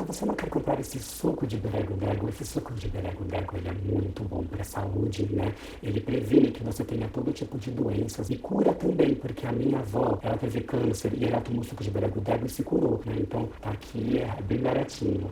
você não quer comprar esse suco de berego-berego? Esse suco de berego-berego, ele é muito bom para a saúde, né? Ele previne que você tenha todo tipo de doenças e cura também, porque a minha avó, ela teve câncer e ela tomou suco de berego-berego e se curou, né? Então, tá aqui, é bem baratinho.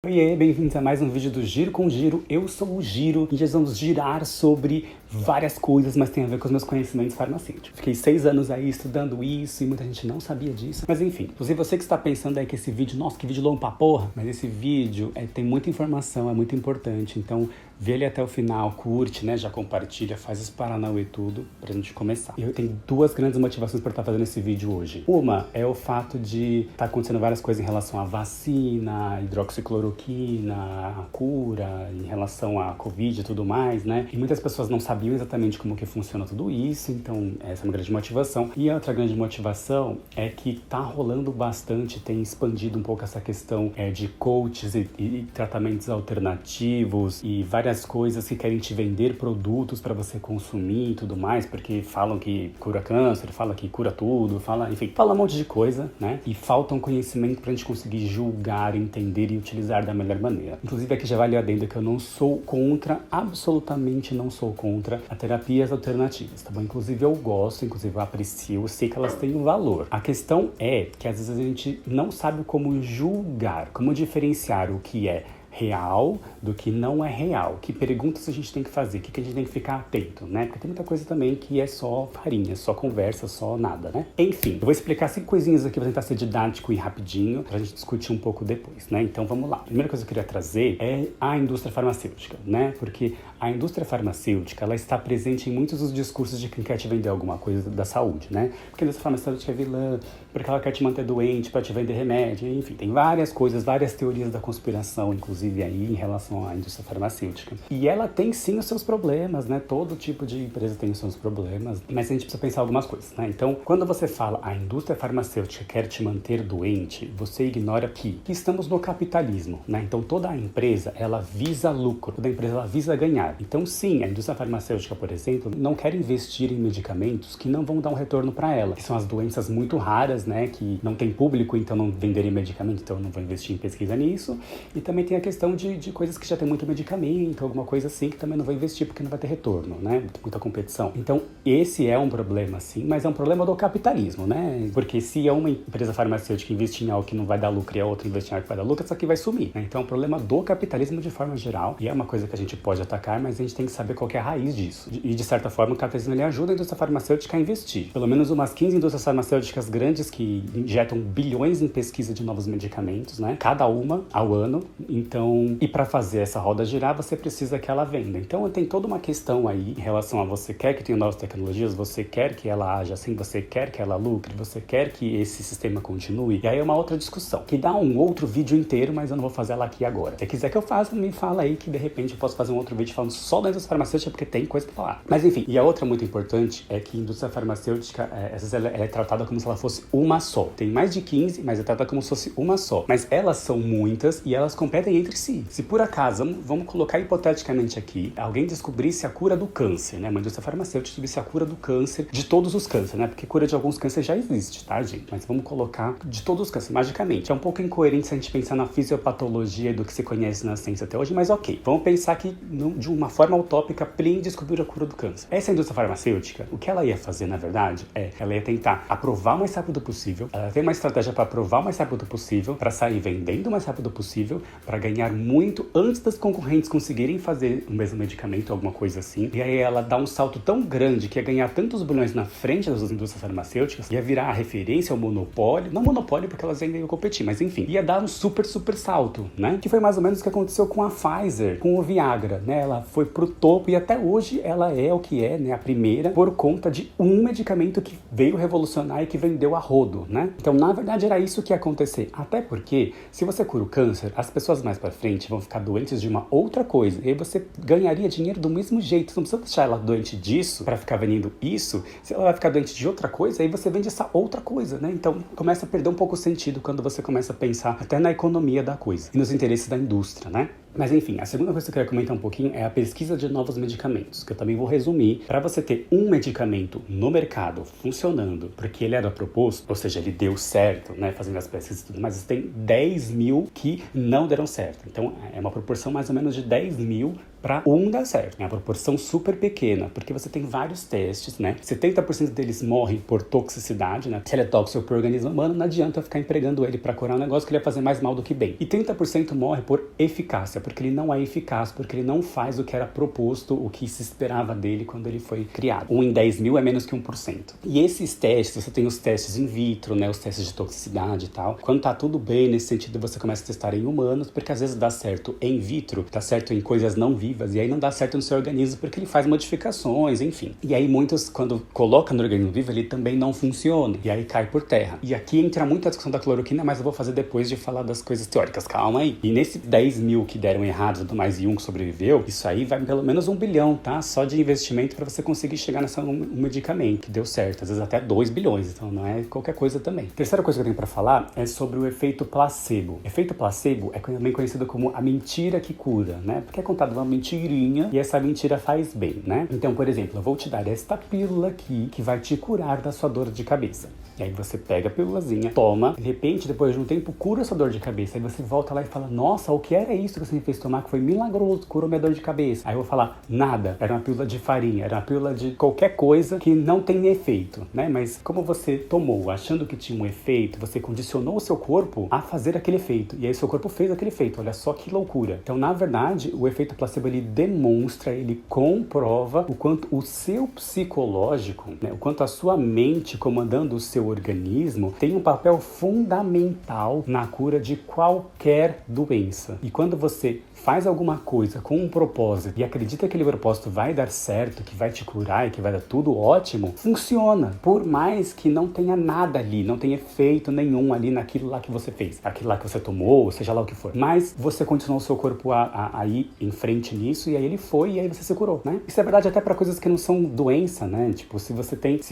Oiê, bem-vindos a mais um vídeo do Giro com Giro. Eu sou o Giro e nós vamos girar sobre várias coisas, mas tem a ver com os meus conhecimentos farmacêuticos. Fiquei 6 anos aí estudando isso e muita gente não sabia disso. Mas enfim, inclusive você que está pensando aí que esse vídeo, nossa, que vídeo longo pra porra, mas esse vídeo tem muita informação, é muito importante, então vê ele até o final, curte, né, já compartilha, faz os paranauê tudo pra gente começar. Eu tenho duas grandes motivações para estar fazendo esse vídeo hoje. Uma é o fato de estar acontecendo várias coisas em relação à vacina, hidroxicloroquina, a cura, em relação à Covid e tudo mais, né? E muitas pessoas não sabiam exatamente como que funciona tudo isso, então essa é uma grande motivação. E a outra grande motivação é que tá rolando bastante, tem expandido um pouco essa questão de coaches e tratamentos alternativos e várias coisas que querem te vender produtos para você consumir e tudo mais, porque falam que cura câncer, falam que cura tudo, enfim, fala um monte de coisa, né? E falta um conhecimento pra gente conseguir julgar, entender e utilizar da melhor maneira. Inclusive aqui já vale a adendo que eu não sou contra, absolutamente não sou contra a terapias alternativas, tá bom? Inclusive eu gosto, inclusive eu aprecio, eu sei que elas têm um valor. A questão é que às vezes a gente não sabe como julgar, como diferenciar o que é real do que não é real. Que perguntas a gente tem que fazer? O que a gente tem que ficar atento, né? Porque tem muita coisa também que é só farinha, só conversa, só nada, né? Enfim, eu vou explicar 5 coisinhas aqui pra tentar ser didático e rapidinho pra gente discutir um pouco depois, né? Então vamos lá. A primeira coisa que eu queria trazer é a indústria farmacêutica, né? Porque a indústria farmacêutica, ela está presente em muitos dos discursos de quem quer te vender alguma coisa da saúde, né? Porque a indústria farmacêutica é vilã, porque ela quer te manter doente pra te vender remédio, enfim, tem várias coisas, várias teorias da conspiração, inclusive aí em relação à indústria farmacêutica. E ela tem sim os seus problemas, né? Todo tipo de empresa tem os seus problemas, mas a gente precisa pensar algumas coisas, né? Então, quando você fala a indústria farmacêutica quer te manter doente, você ignora que estamos no capitalismo, né? Então, toda a empresa, ela visa lucro, toda a empresa, ela visa ganhar. Então, sim, a indústria farmacêutica, por exemplo, não quer investir em medicamentos que não vão dar um retorno para ela, que são as doenças muito raras, né? Que não tem público, então não venderem medicamento, então não vão investir em pesquisa nisso. E também tem a questão de coisas que já tem muito medicamento, alguma coisa assim, que também não vai investir porque não vai ter retorno, né? Muita competição. Então, esse é um problema, sim, mas é um problema do capitalismo, né? Porque se é uma empresa farmacêutica investir em algo que não vai dar lucro e a outra investir em algo que vai dar lucro, isso aqui vai sumir, né? Então, é um problema do capitalismo de forma geral e é uma coisa que a gente pode atacar, mas a gente tem que saber qual que é a raiz disso. E, de certa forma, o capitalismo ele ajuda a indústria farmacêutica a investir. Pelo menos umas 15 indústrias farmacêuticas grandes que injetam bilhões em pesquisa de novos medicamentos, né? Cada uma ao ano. Então, e para fazer essa roda girar, você precisa que ela venda. Então, tem toda uma questão aí em relação a você quer que tenha novas tecnologias, você quer que ela haja assim, você quer que ela lucre, você quer que esse sistema continue. E aí é uma outra discussão, que dá um outro vídeo inteiro, mas eu não vou fazer ela aqui agora. Se quiser que eu faça, me fala aí que de repente eu posso fazer um outro vídeo falando só da indústria farmacêutica, porque tem coisa para falar. Mas enfim, e a outra muito importante é que a indústria farmacêutica, às vezes ela é tratada como se ela fosse uma só. Tem mais de 15, mas é tratada como se fosse uma só. Mas elas são muitas e elas competem entre si. Se por acaso, vamos colocar hipoteticamente aqui, alguém descobrisse a cura do câncer, né? Uma indústria farmacêutica descobrisse a cura do câncer, de todos os cânceres, né? Porque cura de alguns cânceres já existe, tá, gente? Mas vamos colocar de todos os cânceres, magicamente. É um pouco incoerente se a gente pensar na fisiopatologia do que se conhece na ciência até hoje, mas ok. Vamos pensar que, de uma forma utópica, Plin descobriu a cura do câncer. Essa indústria farmacêutica, o que ela ia fazer, na verdade, ela ia tentar aprovar o mais rápido possível, ela tem uma estratégia para aprovar o mais rápido possível, para sair vendendo o mais rápido possível, para ganhar muito antes das concorrentes conseguirem fazer o mesmo medicamento, alguma coisa assim. E aí ela dá um salto tão grande que ia ganhar tantos bilhões na frente das indústrias farmacêuticas, ia virar a referência ao monopólio, não monopólio porque elas ainda iam competir, mas enfim, ia dar um super salto, né? Que foi mais ou menos o que aconteceu com a Pfizer, com o Viagra, né? Ela foi pro topo e até hoje ela é o que é, né? A primeira por conta de um medicamento que veio revolucionar e que vendeu a rodo, né? Então, na verdade, era isso que ia acontecer. Até porque, se você cura o câncer, as pessoas mais pra frente vão ficar doentes de uma outra coisa. E aí você ganharia dinheiro do mesmo jeito. Você não precisa deixar ela doente disso para ficar vendendo isso. Se ela vai ficar doente de outra coisa, aí você vende essa outra coisa, né? Então começa a perder um pouco o sentido quando você começa a pensar até na economia da coisa e nos interesses da indústria, né? Mas enfim, a segunda coisa que eu quero comentar um pouquinho é a pesquisa de novos medicamentos, que eu também vou resumir. Para você ter um medicamento no mercado funcionando, porque ele era proposto, ou seja, ele deu certo, né, fazendo as pesquisas e tudo, mas tem 10 mil que não deram certo. Então é uma proporção mais ou menos de 10 mil para um dar certo. É uma proporção super pequena, porque você tem vários testes, né? 70% deles morrem por toxicidade, né? Se ele é tóxico para o organismo humano, não adianta ficar empregando ele para curar um negócio que ele vai fazer mais mal do que bem. E 30% morre por eficácia, porque ele não é eficaz, porque ele não faz o que era proposto, o que se esperava dele quando ele foi criado. 1 em 10 mil é menos que 1%. E esses testes, você tem os testes in vitro, né? Os testes de toxicidade e tal. Quando tá tudo bem nesse sentido, você começa a testar em humanos, porque às vezes dá certo in vitro, dá certo em coisas não vivas, e aí não dá certo no seu organismo porque ele faz modificações, enfim. E aí muitos, quando coloca no organismo vivo, ele também não funciona, e aí cai por terra. E aqui entra muito a discussão da cloroquina, mas eu vou fazer depois de falar das coisas teóricas, calma aí. E nesse 10 mil que deram errado, tudo mais, e um que sobreviveu, isso aí vai pelo menos 1 bilhão, tá? Só de investimento para você conseguir chegar nessa um medicamento que deu certo, às vezes até 2 bilhões, então não é qualquer coisa também. Terceira coisa que eu tenho para falar é sobre o efeito placebo. Efeito placebo é também conhecido como a mentira que cura, né? Porque é contado uma mentirinha e essa mentira faz bem, né? Então, por exemplo, eu vou te dar esta pílula aqui que vai te curar da sua dor de cabeça. E aí você pega a pílulazinha, toma, de repente, depois de um tempo, cura a sua dor de cabeça. Aí você volta lá e fala, nossa, o que era isso que você me fez tomar que foi milagroso, curou minha dor de cabeça? Aí eu vou falar, nada, era uma pílula de farinha, era uma pílula de qualquer coisa que não tem efeito, né? Mas como você tomou achando que tinha um efeito, você condicionou o seu corpo a fazer aquele efeito. E aí seu corpo fez aquele efeito, olha só que loucura. Então, na verdade, o efeito placebo, ele demonstra, ele comprova o quanto o seu psicológico, né, o quanto a sua mente comandando o seu organismo tem um papel fundamental na cura de qualquer doença. E quando você faz alguma coisa com um propósito e acredita que aquele propósito vai dar certo, que vai te curar e que vai dar tudo ótimo, funciona. Por mais que não tenha nada ali, não tenha efeito nenhum ali naquilo lá que você fez, aquilo lá que você tomou, seja lá o que for. Mas você continuou o seu corpo a ir em frente nisso e aí ele foi e aí você se curou, né? Isso é verdade até para coisas que não são doença, né? Tipo, se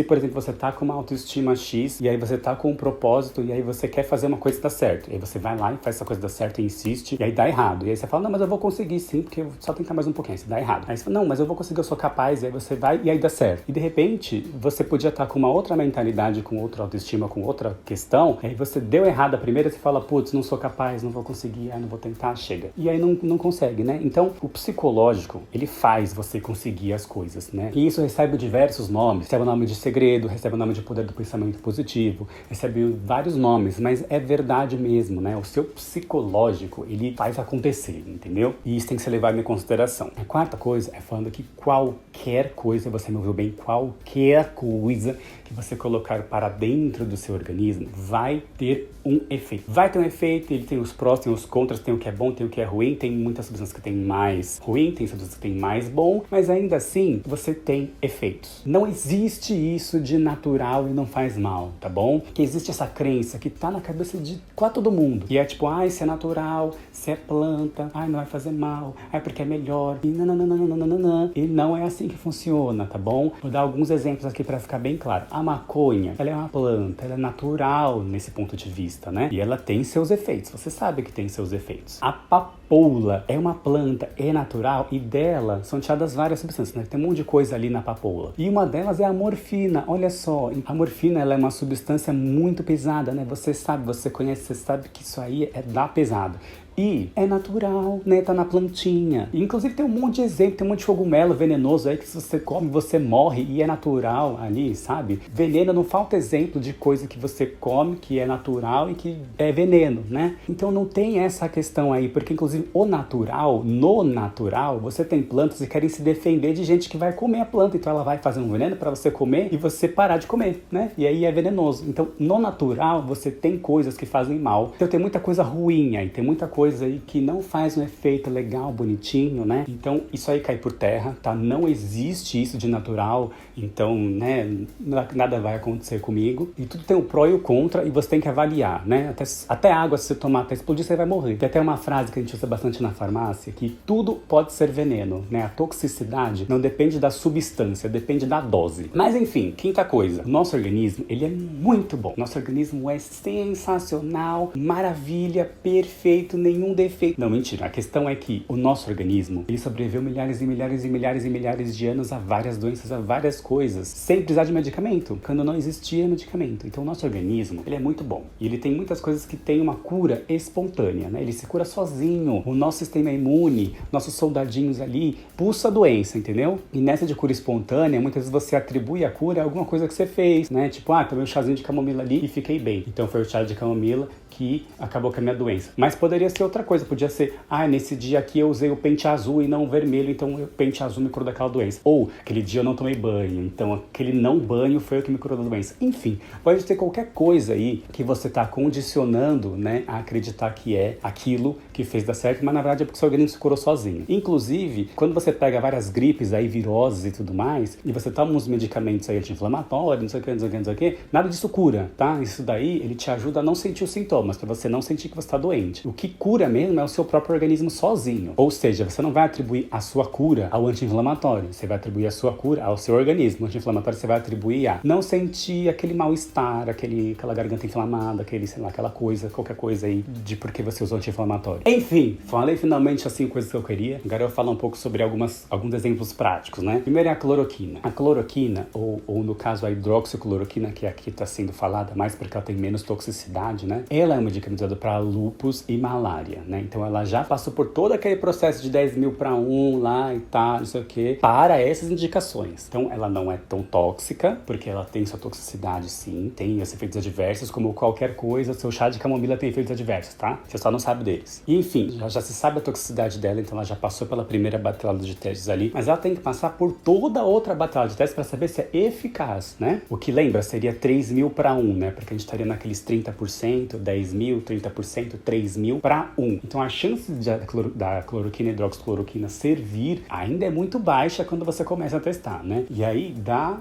por exemplo, você tá com uma autoestima X e aí você tá com um propósito e aí você quer fazer uma coisa dar certo. E aí você vai lá e faz essa coisa dar certo e insiste e aí dá errado. E aí você fala, não, mas eu vou conseguir sim, porque eu só tentar mais um pouquinho, você dá errado. Aí você fala, não, mas eu vou conseguir, eu sou capaz, e aí você vai e aí dá certo. E de repente, você podia estar com uma outra mentalidade, com outra autoestima, com outra questão, e aí você deu errado a primeira, você fala, putz, não sou capaz, não vou conseguir, não vou tentar, chega. E aí não consegue, né? Então, o psicológico, ele faz você conseguir as coisas, né? E isso recebe diversos nomes, recebe o nome de segredo, recebe o nome de poder do pensamento positivo, recebe vários nomes, mas é verdade mesmo, né? O seu psicológico, ele faz acontecer, entendeu? E isso tem que ser levado em consideração. A quarta coisa é falando que qualquer coisa, você me ouviu bem, qualquer coisa que você colocar para dentro do seu organismo vai ter um efeito. Vai ter um efeito, ele tem os prós, tem os contras, tem o que é bom, tem o que é ruim, tem muitas substâncias que tem mais ruim, tem substâncias que tem mais bom, mas ainda assim você tem efeitos. Não existe isso de natural e não faz mal, tá bom? Que existe essa crença que tá na cabeça de quase todo mundo. E é tipo, se é natural, se é planta, não vai fazer mal, porque é melhor, e não. E não é assim que funciona, tá bom? Vou dar alguns exemplos aqui para ficar bem claro. A maconha, ela é uma planta, ela é natural nesse ponto de vista, né? E ela tem seus efeitos, você sabe que tem seus efeitos. A papoula é uma planta, é natural, e dela são tiradas várias substâncias, né? Tem um monte de coisa ali na papoula. E uma delas é a morfina, olha só, a morfina, ela é uma substância muito pesada, né? Você sabe, você conhece, você sabe que isso aí é da pesado. E é natural, né? Tá na plantinha. E, inclusive tem um monte de exemplo, tem um monte de cogumelo venenoso aí que se você come, você morre e é natural ali, sabe? Veneno, não falta exemplo de coisa que você come que é natural e que é veneno, né? Então não tem essa questão aí, porque inclusive no natural, você tem plantas que querem se defender de gente que vai comer a planta. Então ela vai fazer um veneno para você comer e você parar de comer, né? E aí é venenoso. Então no natural você tem coisas que fazem mal. Então tem muita coisa ruim aí, tem muita coisa aí que não faz um efeito legal, bonitinho, né? Então isso aí cai por terra, tá? Não existe isso de natural, então, né, nada vai acontecer comigo. E tudo tem o pró e o contra e você tem que avaliar, né? Até água, se você tomar até explodir, você vai morrer. Tem até uma frase que a gente usa bastante na farmácia, que tudo pode ser veneno, né? A toxicidade não depende da substância, depende da dose. Mas enfim, quinta coisa, o nosso organismo, ele é muito bom. Nosso organismo é sensacional, maravilha, perfeito, nem nenhum defeito. Não, mentira. A questão é que o nosso organismo, ele sobreviveu milhares e milhares e milhares e milhares de anos a várias doenças, a várias coisas, sem precisar de medicamento, quando não existia medicamento. Então o nosso organismo, ele é muito bom. E ele tem muitas coisas que tem uma cura espontânea, né? Ele se cura sozinho. O nosso sistema imune, nossos soldadinhos ali, pulsa a doença, entendeu? E nessa de cura espontânea, muitas vezes você atribui a cura a alguma coisa que você fez, né? Tipo, tomei um chazinho de camomila ali e fiquei bem. Então foi o chá de camomila que acabou com a minha doença. Mas poderia ser outra coisa, podia ser, nesse dia aqui eu usei o pente azul e não o vermelho, então o pente azul me curou daquela doença. Ou, aquele dia eu não tomei banho, então aquele não banho foi o que me curou da doença. Enfim, pode ter qualquer coisa aí que você está condicionando, né, a acreditar que é aquilo que fez dar certo, mas na verdade é porque o seu organismo se curou sozinho. Inclusive, quando você pega várias gripes aí, viroses e tudo mais, e você toma uns medicamentos aí anti-inflamatórios, não sei o que, não sei o que, não sei o que, nada disso cura, tá? Isso daí, ele te ajuda a não sentir os sintomas, para você não sentir que você está doente. O que cura mesmo é o seu próprio organismo sozinho. Ou seja, você não vai atribuir a sua cura ao anti-inflamatório, você vai atribuir a sua cura ao seu organismo. O anti-inflamatório você vai atribuir a não sentir aquele mal-estar, aquela garganta inflamada, aquela coisa, qualquer coisa aí de porque você usou anti-inflamatório. Enfim, falei finalmente as 5 coisas que eu queria. Agora eu vou falar um pouco sobre alguns exemplos práticos, né? Primeiro é a cloroquina. A cloroquina, ou no caso a hidroxicloroquina, que aqui está sendo falada mais porque ela tem menos toxicidade, né? Ela é um medicamento usado para lúpus e malária, né? Então ela já passou por todo aquele processo de 10.000 para 1 lá e tal, não sei o que, para essas indicações. Então ela não é tão tóxica, porque ela tem sua toxicidade sim, tem os efeitos adversos, como qualquer coisa, seu chá de camomila tem efeitos adversos, tá? Você só não sabe deles. E enfim, já se sabe a toxicidade dela, então ela já passou pela primeira batalha de testes ali, mas ela tem que passar por toda outra batalha de testes para saber se é eficaz, né? O que lembra seria 3.000 para 1, né? Porque a gente estaria naqueles 30%, 10.000, 30%, 3.000 para 1. Então a chance da cloroquina e hidroxicloroquina servir ainda é muito baixa quando você começa a testar, né? E aí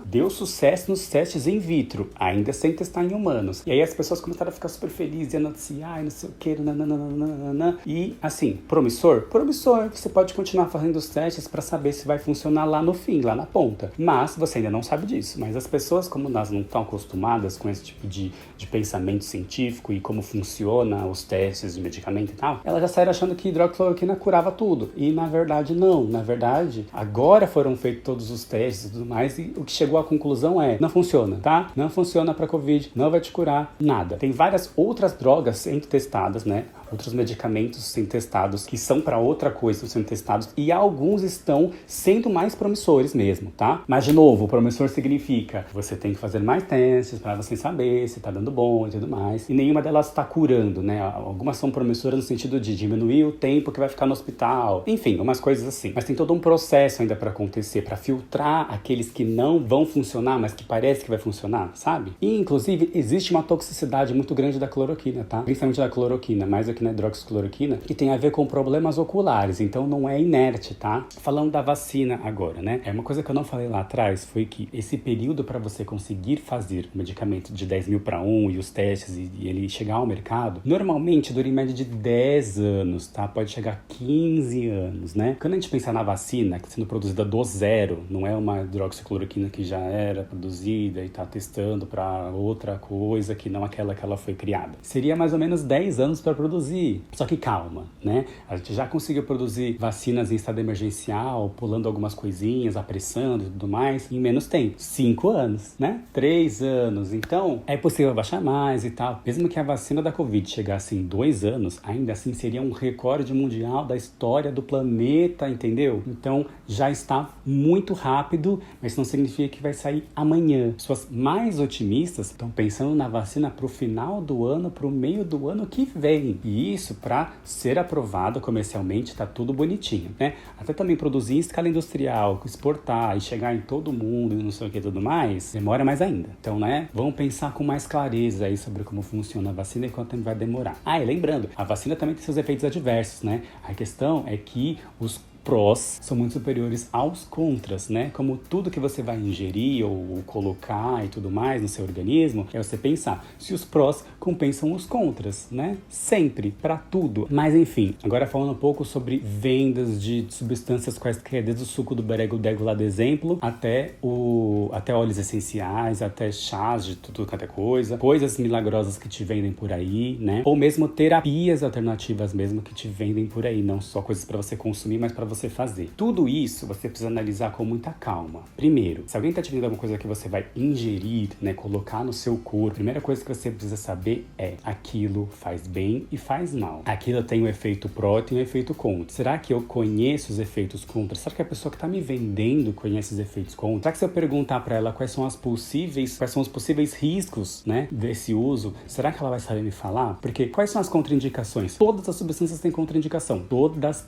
deu sucesso nos testes in vitro, ainda sem testar em humanos. E aí as pessoas começaram a ficar super felizes e a noticiar, não sei o que, nananana. E assim, promissor? Promissor. Você pode continuar fazendo os testes para saber se vai funcionar lá no fim, lá na ponta. Mas você ainda não sabe disso. Mas as pessoas, como elas não estão acostumadas com esse tipo de pensamento científico e como funciona os testes de medicamento e tal, elas já saíram achando que hidroxicloroquina curava tudo. E na verdade não. Na verdade, agora foram feitos todos os testes e tudo mais e o que chegou à conclusão é, não funciona, tá? Não funciona para Covid, não vai te curar nada. Tem várias outras drogas sendo testadas, né? Outros medicamentos sendo testados que são para outra coisa sendo testados e alguns estão sendo mais promissores mesmo, tá? Mas de novo, promissor significa que você tem que fazer mais testes para você saber se tá dando bom e tudo mais. E nenhuma delas está curando, né? Algumas são promissoras no sentido de diminuir o tempo que vai ficar no hospital. Enfim, umas coisas assim. Mas tem todo um processo ainda para acontecer, para filtrar aqueles que não vão funcionar, mas que parece que vai funcionar, sabe? E inclusive existe uma toxicidade muito grande da cloroquina, tá? Principalmente da cloroquina, mais aqui na hidroxicloroquina, que tem a ver com problemas oculares, então não é inerte, tá? Falando da vacina agora, né? É uma coisa que eu não falei lá atrás, foi que esse período para você conseguir fazer o medicamento de 10.000 para 1 e os testes e ele chegar ao mercado, normalmente dura em média de 10 anos, tá? Pode chegar a 15 anos, né? Quando a gente pensa na vacina, que sendo produzida do zero, não é uma hidroxicloroquina que já era produzida e tá testando para outra coisa que não aquela que ela foi criada. Seria mais ou menos 10 anos para produzir. Só que calma, né? A gente já conseguiu produzir vacinas em estado emergencial, pulando algumas coisinhas, apressando e tudo mais, em menos tempo. 5 anos, né? 3 anos. Então, é possível baixar mais e tal. Mesmo que a vacina da Covid chegasse em 2 anos, ainda assim seria um recorde mundial da história do planeta, entendeu? Então, já está muito rápido, mas não significa que vai sair amanhã. Pessoas mais otimistas estão pensando na vacina para o final do ano, para o meio do ano que vem. E isso, para ser aprovado comercialmente, tá tudo bonitinho, né? Até também produzir em escala industrial, exportar e chegar em todo mundo e não sei o que e tudo mais, demora mais ainda. Então, né, vamos pensar com mais clareza aí sobre como funciona a vacina e quanto tempo vai demorar. E lembrando, a vacina também tem seus efeitos adversos, né? A questão é que os prós são muito superiores aos contras, né? Como tudo que você vai ingerir ou colocar e tudo mais no seu organismo, é você pensar se os prós compensam os contras, né? Sempre, pra tudo. Mas enfim, agora falando um pouco sobre vendas de substâncias quaisquer, desde o suco do berego-dego lá do exemplo, até óleos essenciais, até chás de tudo quanto é coisas milagrosas que te vendem por aí, né? Ou mesmo terapias alternativas mesmo que te vendem por aí, não só coisas pra você consumir, mas pra você fazer. Tudo isso você precisa analisar com muita calma. Primeiro, se alguém tá te vendendo alguma coisa que você vai ingerir, né, colocar no seu corpo, a primeira coisa que você precisa saber é: aquilo faz bem e faz mal. Aquilo tem um efeito pró e tem um efeito contra. Será que eu conheço os efeitos contra? Será que a pessoa que tá me vendendo conhece os efeitos contra? Será que se eu perguntar pra ela quais são os possíveis riscos, né, desse uso, será que ela vai saber me falar? Porque quais são as contraindicações? Todas as substâncias têm contraindicação. Todas,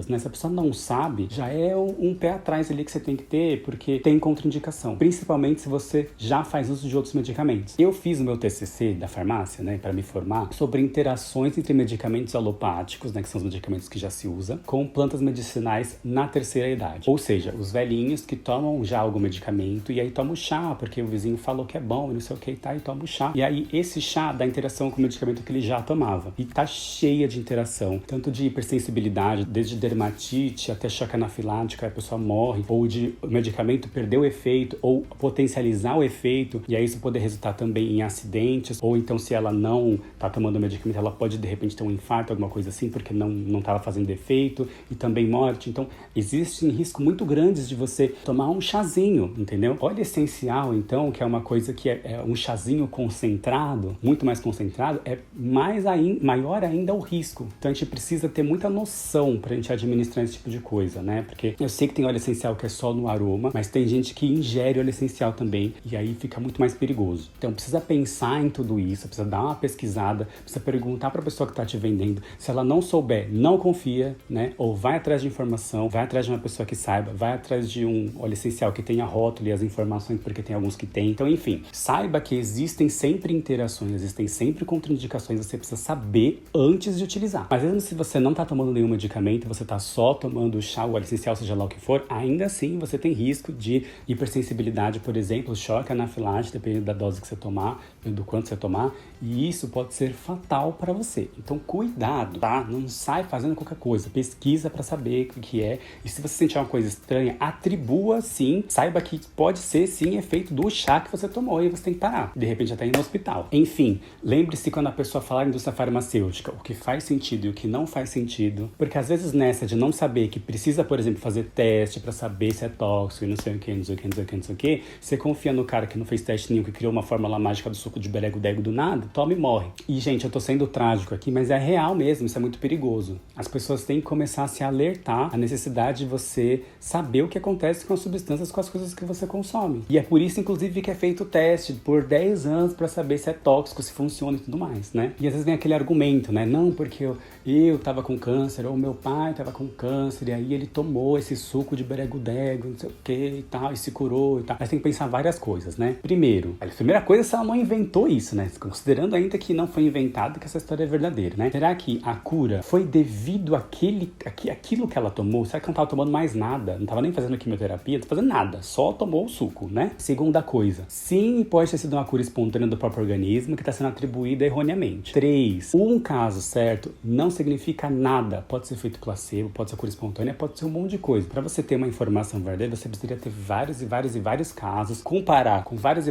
né? Se a pessoa não sabe, já é um pé atrás ali que você tem que ter, porque tem contraindicação. Principalmente se você já faz uso de outros medicamentos. Eu fiz o meu TCC da farmácia, né, para me formar, sobre interações entre medicamentos alopáticos, né, que são os medicamentos que já se usa, com plantas medicinais na terceira idade. Ou seja, os velhinhos que tomam já algum medicamento e aí tomam chá, porque o vizinho falou que é bom e não sei o que, tá, e toma o chá. E aí esse chá dá interação com o medicamento que ele já tomava. E tá cheia de interação, tanto de hipersensibilidade, desde dermatite até choque anafilático, aí a pessoa morre, ou de o medicamento perder o efeito, ou potencializar o efeito, e aí isso poder resultar também em acidentes, ou então se ela não tá tomando o medicamento, ela pode de repente ter um infarto, alguma coisa assim, porque não tava fazendo efeito, e também morte. Então, existem riscos muito grandes de você tomar um chazinho, entendeu? Óleo essencial, então, que é uma coisa que é um chazinho concentrado, muito mais concentrado, é maior ainda o risco. Então, a gente precisa ter muita noção pra gente administrar esse tipo de coisa, né? Porque eu sei que tem óleo essencial que é só no aroma, mas tem gente que ingere óleo essencial também, e aí fica muito mais perigoso. Então, precisa pensar em tudo isso, precisa dar uma pesquisada, precisa perguntar pra pessoa que tá te vendendo. Se ela não souber, não confia, né? Ou vai atrás de informação, vai atrás de uma pessoa que saiba, vai atrás de um óleo essencial que tenha rótulo e as informações, porque tem alguns que tem. Então, enfim, saiba que existem sempre interações, existem sempre contraindicações, você precisa saber antes de utilizar. Mas mesmo se você não tá tomando nenhum medicamento, você tá só tomando chá, o óleo essencial, seja lá o que for, ainda assim você tem risco de hipersensibilidade, por exemplo, choque anafilático, dependendo da dose que você tomar, do quanto você tomar, e isso pode ser fatal para você. Então, cuidado, tá? Não sai fazendo qualquer coisa, pesquisa para saber o que é, e se você sentir uma coisa estranha, atribua sim, saiba que pode ser sim efeito do chá que você tomou e você tem que parar, de repente até ir no hospital. Enfim, lembre-se quando a pessoa falar em indústria farmacêutica, o que faz sentido e o que não faz sentido, porque às vezes nessa de não saber que precisa, por exemplo, fazer teste para saber se é tóxico e não sei o que, você confia no cara que não fez teste nenhum, que criou uma fórmula mágica do suco de berego-dego do nada, toma e morre. E gente, eu tô sendo trágico aqui, mas é real mesmo, isso é muito perigoso. As pessoas têm que começar a se alertar à necessidade de você saber o que acontece com as substâncias, com as coisas que você consome. E é por isso, inclusive, que é feito o teste por 10 anos para saber se é tóxico, se funciona e tudo mais, né? E às vezes vem aquele argumento, né? Não, porque eu tava com câncer, ou meu pai tava com câncer, e aí ele tomou esse suco de berego-dego, não sei o que e tal, e se curou e tal. Mas tem que pensar várias coisas, né? Primeiro, a primeira coisa é se ela não inventou isso, né? Considerando ainda que não foi inventado, que essa história é verdadeira, né? Será que a cura foi devido àquilo que ela tomou? Será que não tava tomando mais nada? Não tava nem fazendo quimioterapia, não tava fazendo nada, só tomou o suco, né? Segunda coisa, sim, pode ter sido uma cura espontânea do próprio organismo que está sendo atribuída erroneamente. 3, um caso certo não significa nada. Pode ser feito placebo, pode ser cura espontânea, pode ser um monte de coisa. Para você ter uma informação verdadeira, você precisaria ter vários casos, comparar com vários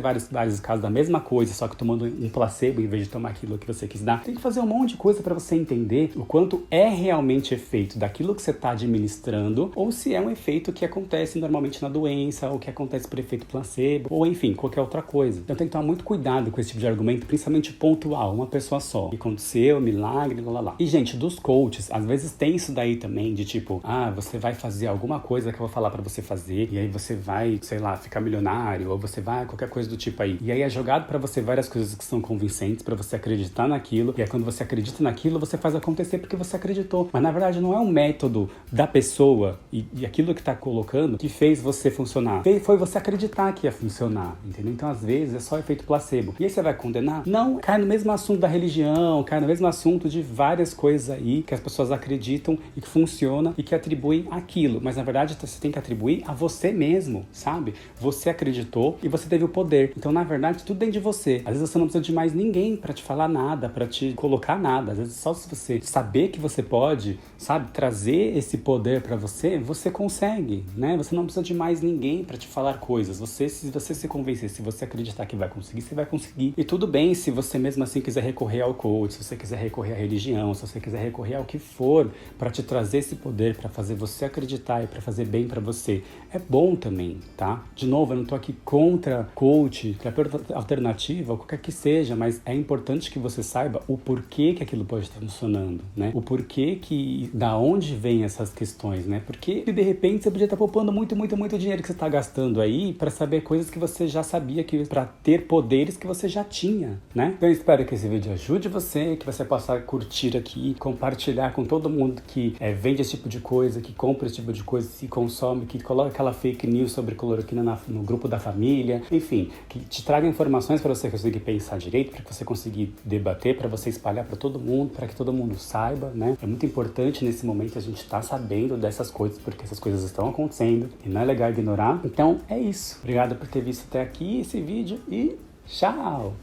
casos da mesma coisa, só que tomando um placebo em vez de tomar aquilo que você quis dar. Tem que fazer um monte de coisa para você entender o quanto é realmente efeito daquilo que você está administrando, ou se é um efeito que acontece normalmente na doença, ou que acontece por efeito placebo, ou enfim, qualquer outra coisa. Então tem que tomar muito cuidado com esse tipo de argumento, principalmente pontual, uma pessoa só. E aconteceu, milagre, lá. E gente, dos coaches, às vezes tem isso daí também, de tipo, você vai fazer alguma coisa que eu vou falar pra você fazer, e aí você vai, sei lá, ficar milionário, ou você vai, qualquer coisa do tipo aí. E aí é jogado pra você várias coisas que são convincentes, pra você acreditar naquilo, e aí quando você acredita naquilo, você faz acontecer porque você acreditou. Mas na verdade não é um método da pessoa e aquilo que tá colocando que fez você funcionar. Foi você acreditar que ia funcionar, entendeu? Então às vezes é só efeito placebo. E aí você vai condenar? Não, cai no mesmo assunto da religião, cai no mesmo assunto de várias coisas aí que as pessoas acreditam e que funcionam funciona e que atribuem aquilo. Mas na verdade você tem que atribuir a você mesmo, sabe? Você acreditou e você teve o poder. Então na verdade tudo dentro de você. Às vezes você não precisa de mais ninguém para te falar nada, para te colocar nada. Às vezes só se você saber que você pode, sabe, trazer esse poder para você, você consegue, né? Você não precisa de mais ninguém para te falar coisas. Se você se convencer, se você acreditar que vai conseguir, você vai conseguir. E tudo bem se você mesmo assim quiser recorrer ao coach, se você quiser recorrer à religião, se você quiser recorrer ao que for para te trazer esse poder, para fazer você acreditar e para fazer bem para você. É bom também, tá? De novo, eu não tô aqui contra coach, terapeuta alternativa, ou qualquer que seja, mas é importante que você saiba o porquê que aquilo pode estar funcionando, né? O porquê que, da onde vem essas questões, né? Porque de repente você podia estar poupando muito dinheiro que você está gastando aí para saber coisas que você já sabia, que para ter poderes que você já tinha, né? Então eu espero que esse vídeo ajude você, que você possa curtir aqui, compartilhar com todo mundo que vende esse tipo de coisa, que compra esse tipo de coisa, que consome, que coloca aquela fake news sobre cloroquina no grupo da família, enfim, que te traga informações para você conseguir pensar direito, para você conseguir debater, para você espalhar para todo mundo, para que todo mundo saiba, né? É muito importante nesse momento a gente estar sabendo dessas coisas, porque essas coisas estão acontecendo e não é legal ignorar. Então é isso. Obrigado por ter visto até aqui esse vídeo e tchau!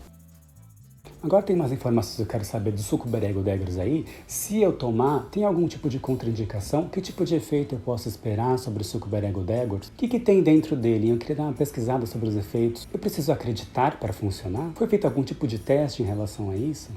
Agora tem mais informações que eu quero saber do suco berego-degros aí. Se eu tomar, tem algum tipo de contraindicação? Que tipo de efeito eu posso esperar sobre o suco berego-degros? O que tem dentro dele? Eu queria dar uma pesquisada sobre os efeitos. Eu preciso acreditar para funcionar? Foi feito algum tipo de teste em relação a isso?